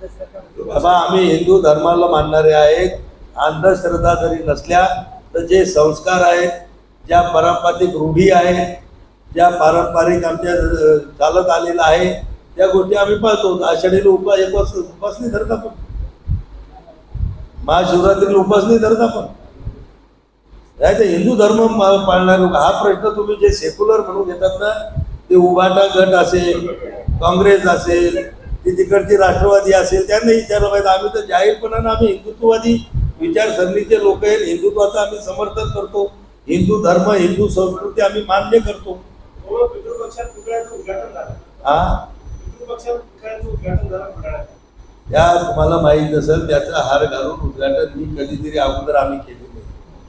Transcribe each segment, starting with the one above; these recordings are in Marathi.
बाबा आम्ही हिंदू धर्माला मानणारे आहेत. अंधश्रद्धा जरी नसल्या तर जे संस्कार आहेत, ज्या पारंपरिक रूढी आहेत, ज्या पारंपरिक आमच्या चालत आलेला आहे त्या गोष्टी आम्ही पाळतो. आषाढीला उपासनी धरत आपण, महाशिवरात्रीला उपासनी धरत आपण. नाही तर हिंदू धर्म पाळणार लोक. हा प्रश्न तुम्ही जे सेक्युलर म्हणून घेतात ना, ते उभाटा गट असेल, काँग्रेस असेल, ती तिकडची राष्ट्रवादी असेल, त्यांना विचारलं पाहिजे. आम्ही तर जाहीरपणानं आम्ही हिंदुत्ववादी विचारसरणीचे लोक आहेत. हिंदुत्वाचं आम्ही समर्थन करतो. हिंदू धर्म, हिंदू संस्कृती आम्ही मान्य करतो. त्या तुम्हाला माहीत नसेल, त्याचा हार घालून उद्घाटन मी कधीतरी अगोदर आम्ही केलेले.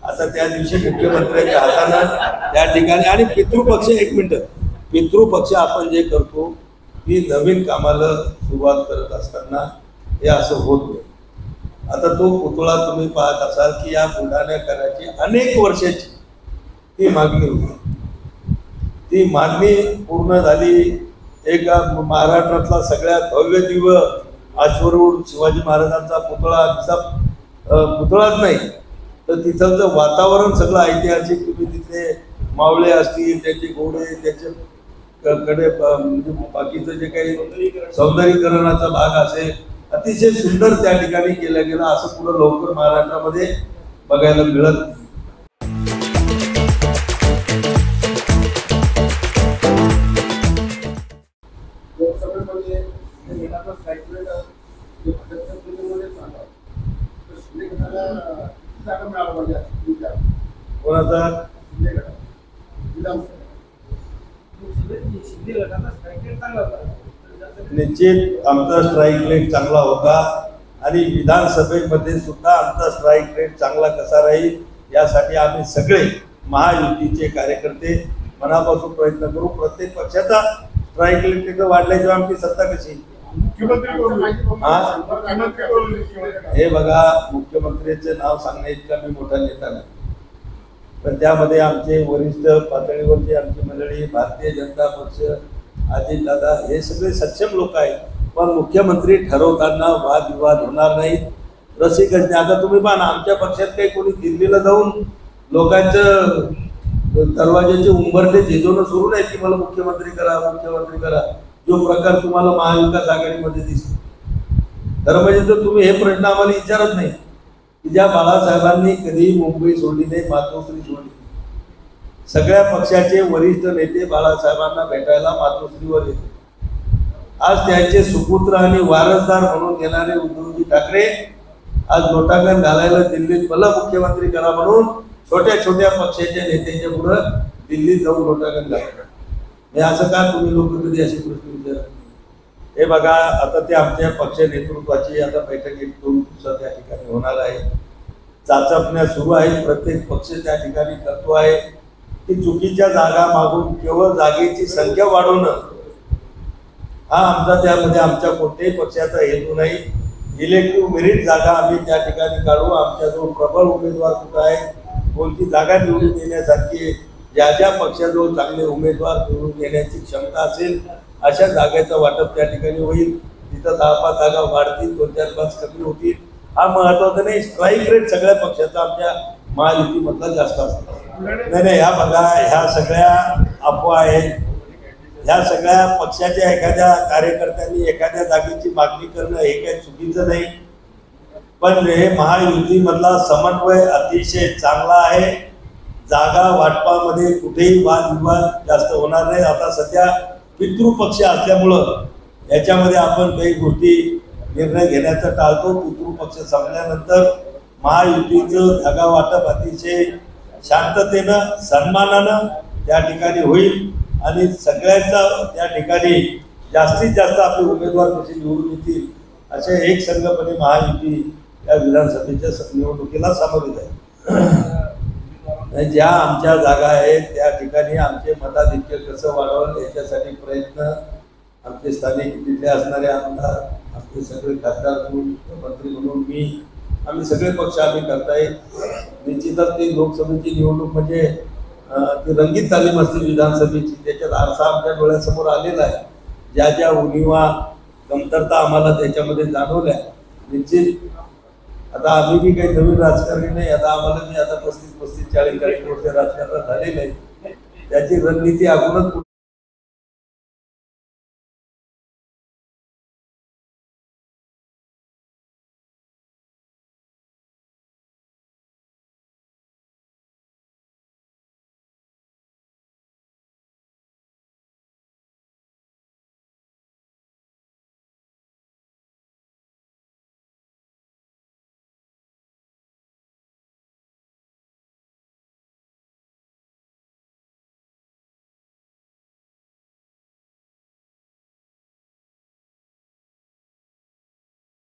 आता त्या दिवशी मुख्यमंत्र्यांच्या हातानं त्या ठिकाणी, आणि पितृपक्ष, एक मिनिट, पितृपक्ष आपण जे करतो ती नवीन कामाला सुरुवात करत असताना हे असं होत नाही. आता तो पुतळा तुम्ही पाहत असाल की या बुलढाण्याकरांची अनेक वर्षाची ती मागणी होती. ती मागणी पूर्ण झाली. एक महाराष्ट्रातला सगळ्यात भव्य दिव्य अश्वरूढ शिवाजी महाराजांचा पुतळा, पुतळाच नाही तर तिथलचं वातावरण सगळं ऐतिहासिक. तुम्ही तिथले मावळे असतील, त्याचे घोडे, त्याचे कडे म्हणजे बाकीचं जे काही सौंदर्यीकरणाचा भाग असेल, अतिशय सुंदर त्या ठिकाणी केलं गेलं. असं पुढं लवकर महाराष्ट्रामध्ये बघायला मिळत नाही. कोणाचा निश्चित आमचा स्ट्राईक रेट चांगला होता आणि विधानसभेमध्ये सुद्धा आमचा स्ट्राईक रेट चांगला कसा राहील यासाठी आम्ही सगळे महायुतीचे कार्यकर्ते मनापासून प्रयत्न करू. प्रत्येक पक्षाचा स्ट्राईक रेट वाढल्याशिवाय आमची सत्ता कशी. हे बघा, मुख्यमंत्र्यांचे नाव सांगण्या इतका मी मोठा नेता नाही, पण त्यामध्ये आमचे वरिष्ठ पातळीवरची आमची मंडळी, भारतीय जनता पक्ष, अजितदादा, हे सगळे सक्षम लोक आहेत. पण मुख्यमंत्री ठरवताना वादविवाद होणार नाहीत. रसिकच नाही. आता तुम्ही पहा, आमच्या पक्षात काही कोणी दिल्लीला जाऊन लोकांचं दरवाजाचे उंबरटे झिजवणं सुरू नाही की मला मुख्यमंत्री करा, मुख्यमंत्री करा. जो प्रकार तुम्हाला महाविकास आघाडीमध्ये दिसतो, खरं म्हणजे तर तुम्ही हे प्रश्न आम्हाला विचारत नाही की ज्या बाळासाहेबांनी कधी मुंबई सोडली नाही, मातोश्री सोडली नाही. सगळ्या पक्षाचे वरिष्ठ नेते बाळासाहेबांना भेटायला मातोश्रीवर येते. आज त्यांचे सुपुत्र आणि वारसदार म्हणून येणारे उद्धवजी ठाकरे आज लोटांगण घालायला दिल्लीत मला मुख्यमंत्री करा म्हणून छोट्या छोट्या पक्षाच्या नेत्यांच्या पुढं दिल्लीत जाऊन लोटांगण घालतात. हे असं का तुम्ही लोक कधी असे प्रश्न विचारत? हे बघा, आता ते आमच्या पक्ष नेतृत्वाची आता बैठक 1-2 दिवसात त्या ठिकाणी होणार आहे. चाचपण्या सुरू आहेत. प्रत्येक पक्ष त्या ठिकाणी करतो आहे की चुकीच्या जागा मागून केवळ जागेची संख्या वाढवणं हा आमचा, त्यामध्ये आमच्या कोणत्याही पक्षाचा हेतू नाही. इलेक्टिव्ह मेरिट जागा आम्ही त्या ठिकाणी काढू. आमच्याजवळ प्रबळ उमेदवार कुठं आहे, कोणती जागा निवडून देण्यासारखी, ज्या ज्या पक्षाजवळ चांगले उमेदवार निवडून देण्याची क्षमता असेल अशा जागेचं वाटप त्या ठिकाणी होईल. तिथं 10-5 जागा वाढतील, 2-4-5 कमी होतील. हा महत्वाचा नाही. स्ट्राईक रेट सगळ्या पक्षाचा आमच्या महायुतीमधला जास्त असतो. नाही, ह्या बघा, ह्या सगळ्या अफवा आहेत. ह्या सगळ्या पक्षाच्या एखाद्या कार्यकर्त्यांनी एखाद्या जागेची मागणी करणं हे काही चुकीचं नाही, पण हे महायुतीमधला समन्वय अतिशय चांगला आहे. जागा वाटपामध्ये कुठेही वादविवाद जास्त होणार नाही. आता सध्या पितृपक्ष असल्यामुळं याच्यामध्ये आपण काही गोष्टी निर्णय घेण्याचं टाळतो. पितृपक्ष संपल्यानंतर महायुतीचं जागा वाटप अतिशय शांततेनं, सन्मानानं त्या ठिकाणी होईल आणि सगळ्यांचा त्या ठिकाणी जास्तीत जास्त आपले उमेदवार कसे निवडून येतील असे एक संघपणे महायुती या विधानसभेच्या निवडणुकीला सामोरे जाईल. ज्या आमच्या जागा आहेत त्या ठिकाणी आमचे मताधिक्य कसं वाढवलं याच्यासाठी प्रयत्न आमचे स्थानिक तिथले असणारे आमदार, आमचे सगळे खासदार म्हणून, मंत्री म्हणून मी, आम्ही सगळे पक्ष आम्ही करताय. निश्चितच ती लोकसभेची निवडणूक म्हणजे ती रंगीत तालीम असते विधानसभेची. त्याच्यात आरसा आमच्या डोळ्यासमोर आलेला आहे. ज्या ज्या उणिवा कमतरता आम्हाला त्याच्यामध्ये जाणवल्या. निश्चित आता आम्ही बी काही नवीन राजकारणी नाही. आता आम्हाला मी आता 35-40 वर्ष राजकारणात झालेलं आहे. त्याची रणनीती अगोदरच